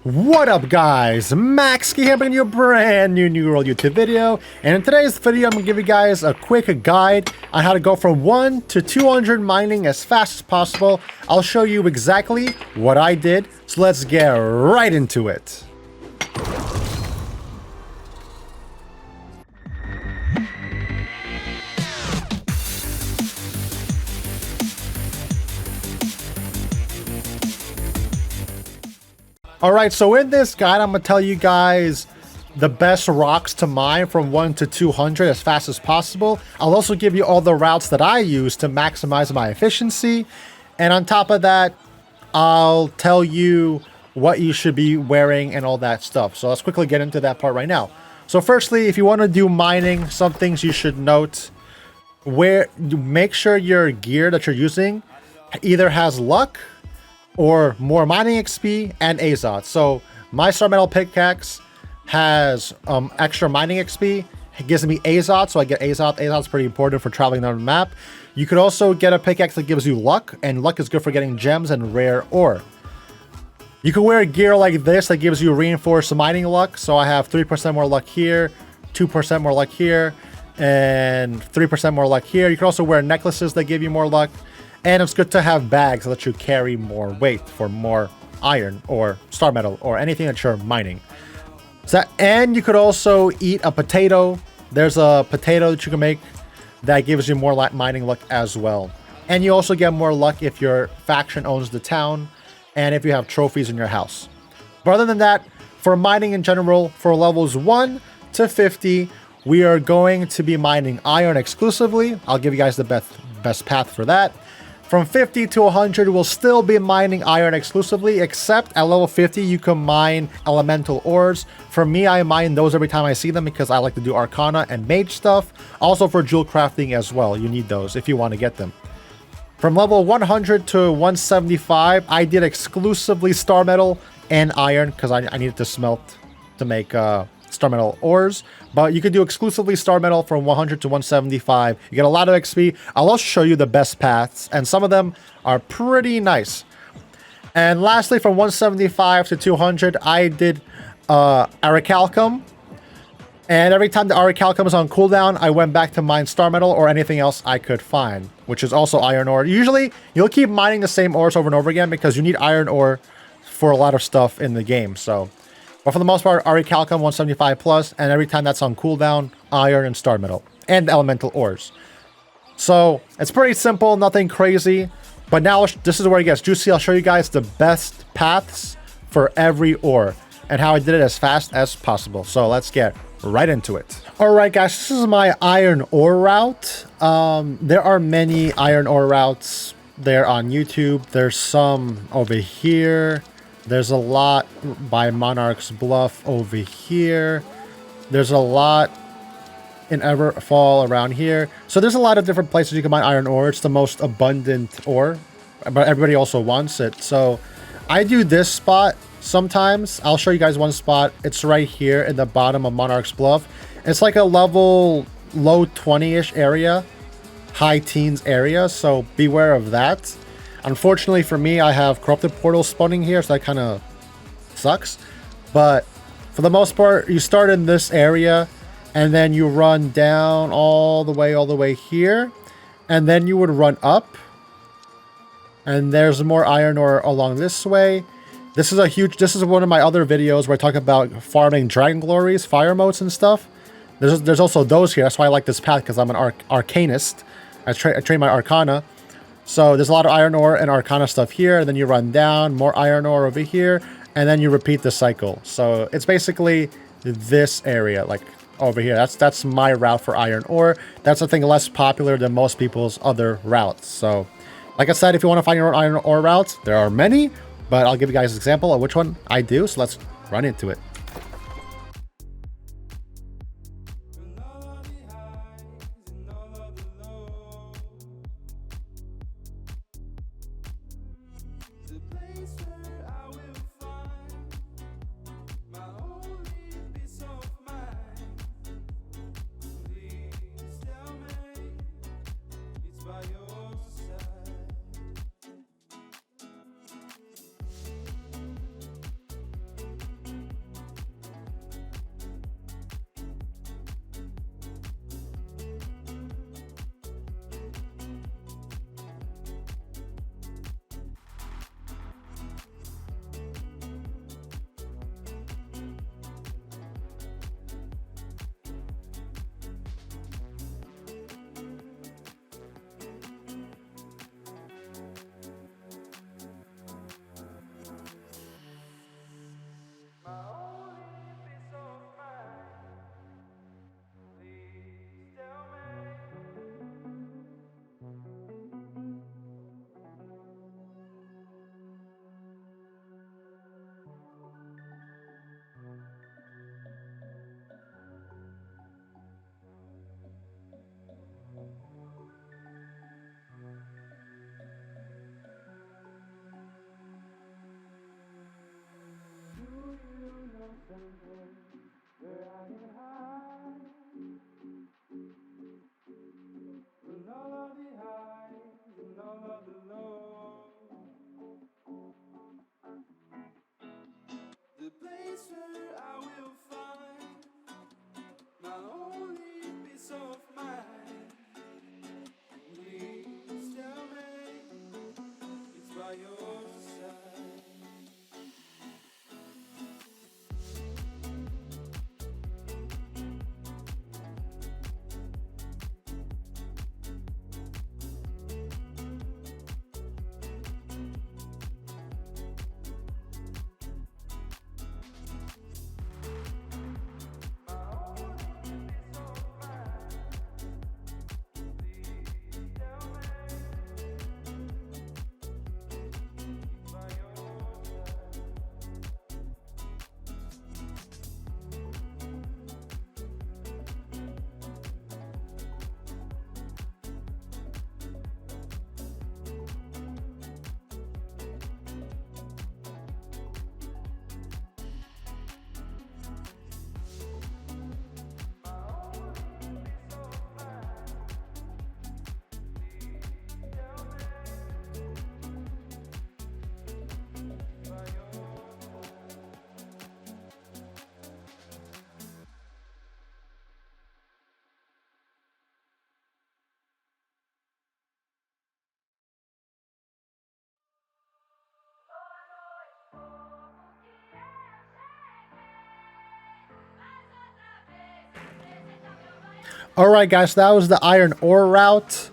What up guys, Max here bringing you a brand new World YouTube video, and in today's video I'm going to give you guys a quick guide on how to go from 1 to 200 mining as fast as possible. I'll show you exactly what I did, so let's get right into it. Alright, so in this guide, I'm going to tell you guys the best rocks to mine from 1 to 200 as fast as possible. I'll also give you all the routes that I use to maximize my efficiency. And on top of that, I'll tell you what you should be wearing and all that stuff. So let's quickly get into that part right now. So firstly, if you want to do mining, some things you should note. Make sure your gear that you're using either has luck or more mining XP and Azoth. So my Starmetal pickaxe has extra mining XP. It gives me Azoth, so I get Azoth. Azoth's pretty important for traveling down the map. You could also get a pickaxe that gives you luck, and luck is good for getting gems and rare ore. You can wear gear like this that gives you reinforced mining luck. So I have 3% more luck here, 2% more luck here, and 3% more luck here. You can also wear necklaces that give you more luck. And it's good to have bags that let you carry more weight for more iron or star metal or anything that you're mining. And you could also eat a potato. There's a potato that you can make that gives you more mining luck as well. And you also get more luck if your faction owns the town and if you have trophies in your house. But other than that, for mining in general, for levels 1 to 50, we are going to be mining iron exclusively. I'll give you guys the best path for that. From 50 to 100, we'll still be mining iron exclusively, except at level 50, you can mine elemental ores. For me, I mine those every time I see them because I like to do arcana and mage stuff. Also for jewel crafting as well, you need those if you want to get them. From level 100 to 175, I did exclusively star metal and iron because I needed to smelt to make star metal ores. But you could do exclusively star metal from 100 to 175. You get a lot of XP. I'll also show you the best paths, and some of them are pretty nice. And lastly, from 175 to 200, I did Orichalcum. And every time the Orichalcum is on cooldown, I went back to mine star metal or anything else I could find, which is also iron ore. Usually, you'll keep mining the same ores over and over again because you need iron ore for a lot of stuff in the game. But for the most part, Orichalcum 175 plus, and every time that's on cooldown, iron and star metal, and elemental ores. So it's pretty simple, nothing crazy. But now this is where it gets juicy. I'll show you guys the best paths for every ore and how I did it as fast as possible. So let's get right into it. All right, guys, this is my iron ore route. There are many iron ore routes there on YouTube. There's some over here. There's a lot by Monarch's Bluff over here. There's a lot in Everfall around here. So there's a lot of different places you can mine iron ore. It's the most abundant ore, but everybody also wants it. So I do this spot sometimes. I'll show you guys one spot. It's right here in the bottom of Monarch's Bluff. It's like a level low 20-ish area, high teens area. So beware of that. Unfortunately for me, I have corrupted portals spawning here, so that kind of sucks. But for the most part, you start in this area, and then you run down all the way here, and then you would run up, and there's more iron ore along this way. This is one of my other videos where I talk about farming dragon glories, fire motes, and stuff. There's also those here. That's why I like this path, because I'm an arcanist. I train my arcana. So there's a lot of iron ore and arcana stuff here, and then you run down, more iron ore over here, and then you repeat the cycle. So it's basically this area, like over here. That's my route for iron ore. That's, I think, less popular than most people's other routes. So like I said, if you want to find your own iron ore routes, there are many, but I'll give you guys an example of which one I do. So let's run into it. The place where I will find my only peace of mind. Please tell me it's by your side. Alright guys, so that was the iron ore route.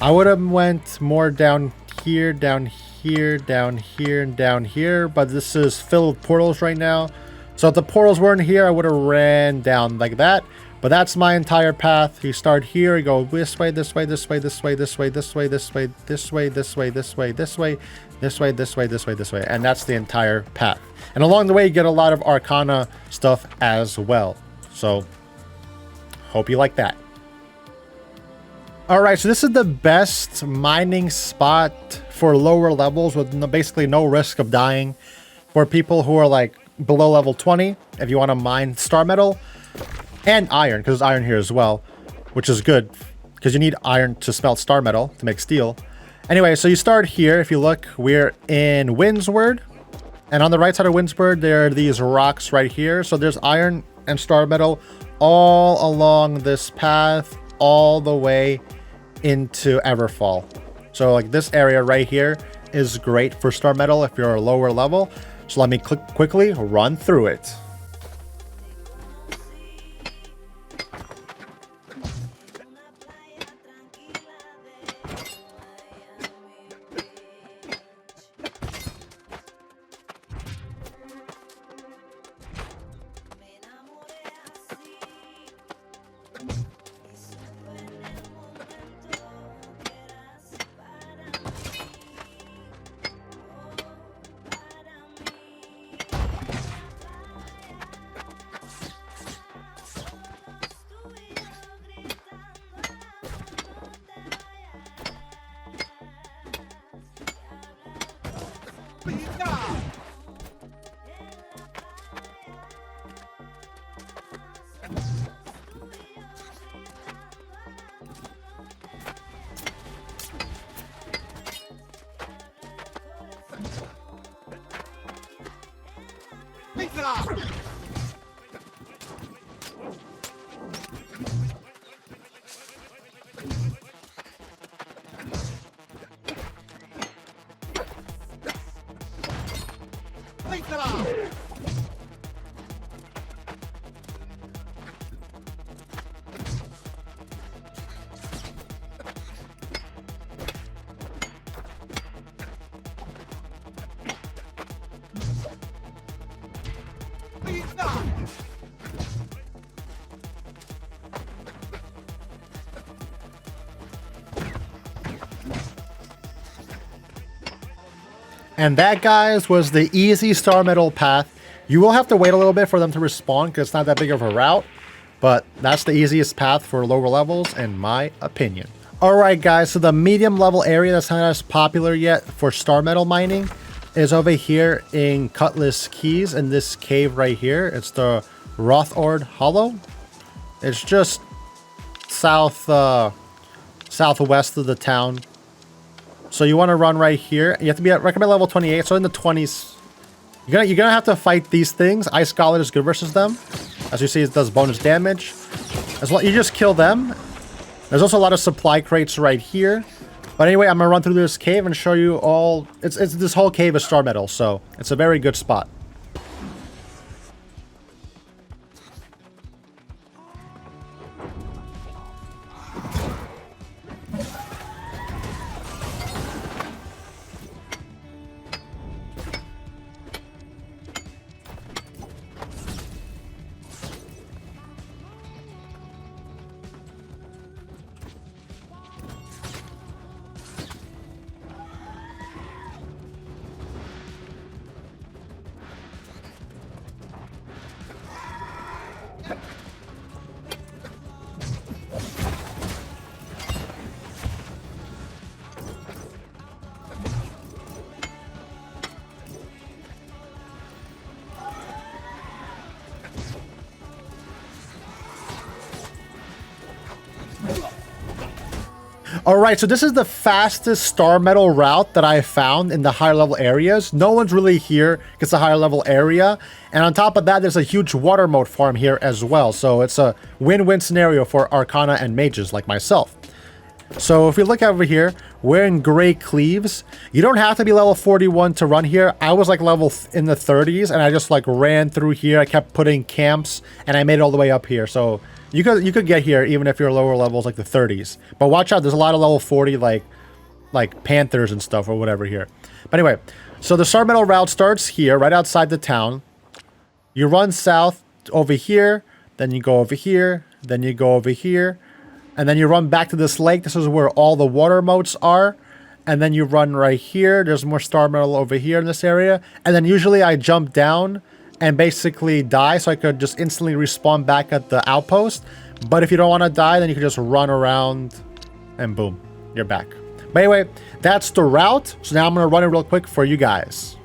I would have went more down here, down here, down here, and down here, but this is filled with portals right now. So if the portals weren't here, I would have ran down like that. But that's my entire path. You start here, you go this way, this way, this way, this way, this way, this way, this way, this way, this way, this way, this way, this way, this way, this way, this way, and that's the entire path. And along the way, you get a lot of Arcana stuff as well. So hope you like that. Alright, so this is the best mining spot for lower levels with basically no risk of dying. For people who are like below level 20, if you want to mine star metal and iron, because there's iron here as well, which is good because you need iron to smelt star metal to make steel. Anyway, so you start here. If you look, we're in Windsward, and on the right side of Windsward, there are these rocks right here. So there's iron and star metal all along this path, all the way into Everfall. So like this area right here is great for star metal if you're a lower level. So let me quickly run through it. And that, guys, was the easy star metal path. You will have to wait a little bit for them to respawn because it's not that big of a route, but that's the easiest path for lower levels in my opinion. Alright guys, so the medium level area that's not as popular yet for star metal mining, is over here in Cutlass Keys in this cave right here. It's the Rothord Hollow. It's just southwest of the town. So you want to run right here. You have to be at recommend level 28, so in the 20s. You're gonna have to fight these things. Ice Scholar is good versus them. As you see, it does bonus damage. As well, you just kill them. There's also a lot of supply crates right here. But anyway, I'm gonna run through this cave and show you all. It's this whole cave is Starmetal, so it's a very good spot. Alright, so this is the fastest Starmetal route that I found in the higher level areas. No one's really here because it's a higher level area. And on top of that, there's a huge water mode farm here as well. So it's a win-win scenario for Arcana and mages like myself. So if we look over here, we're in Gray Cleaves. You don't have to be level 41 to run here. I was like level in the 30s and I just like ran through here. I kept putting camps and I made it all the way up here. So you could get here even if you're lower levels like the 30s. But watch out, there's a lot of level 40 like Panthers and stuff or whatever here. But anyway, so the Starmetal route starts here, right outside the town. You run south over here, then you go over here, then you go over here, and then you run back to this lake. This is where all the water moats are. And then you run right here. There's more Starmetal over here in this area. And then usually I jump down and basically die, so I could just instantly respawn back at the outpost. But if you don't want to die, then you can just run around and boom, you're back. But anyway, that's the route. So now I'm going to run it real quick for you guys.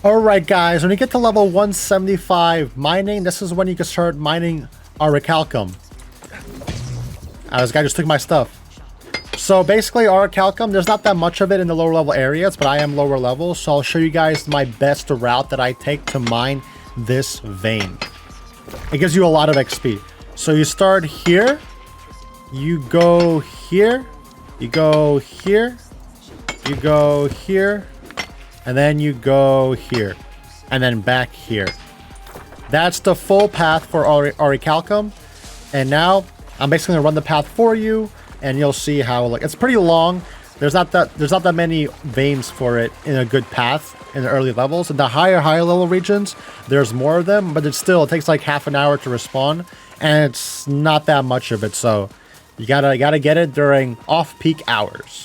Alright guys, when you get to level 175 mining, this is when you can start mining Orichalcum. This guy just took my stuff. So basically Orichalcum, there's not that much of it in the lower level areas, but I am lower level, so I'll show you guys my best route that I take to mine this vein. It gives you a lot of XP. So you start here, you go here, you go here, you go here, and then you go here, and then back here. That's the full path for Orichalcum. And now I'm basically gonna run the path for you, and you'll see how, like, it's pretty long. There's not that many veins for it in a good path in the early levels. In the higher level regions, there's more of them, but it takes like half an hour to respawn, and it's not that much of it. So you gotta get it during off-peak hours.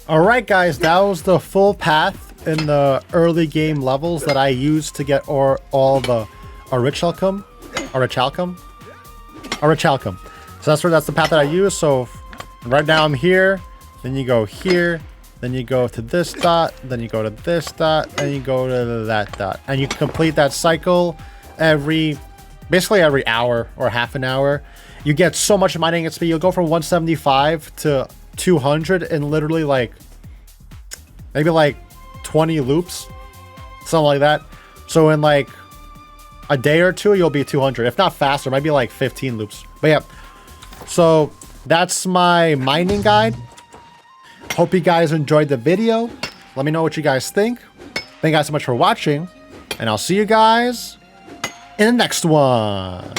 All right, guys, that was the full path in the early game levels that I used to get all the Orichalcum. So that's the path that I use. So right now I'm here, then you go here, then you go to this dot, then you go to this dot, and you go to that dot, and you complete that cycle basically every hour or half an hour. You get so much mining XP. You'll go from 175 to 200 in literally like maybe like 20 loops, something like that. So in like a day or two, you'll be 200, if not faster, maybe like 15 loops. But yeah, so that's my mining guide. Hope you guys enjoyed the video. Let me know what you guys think. Thank you guys so much for watching, and I'll see you guys in the next one.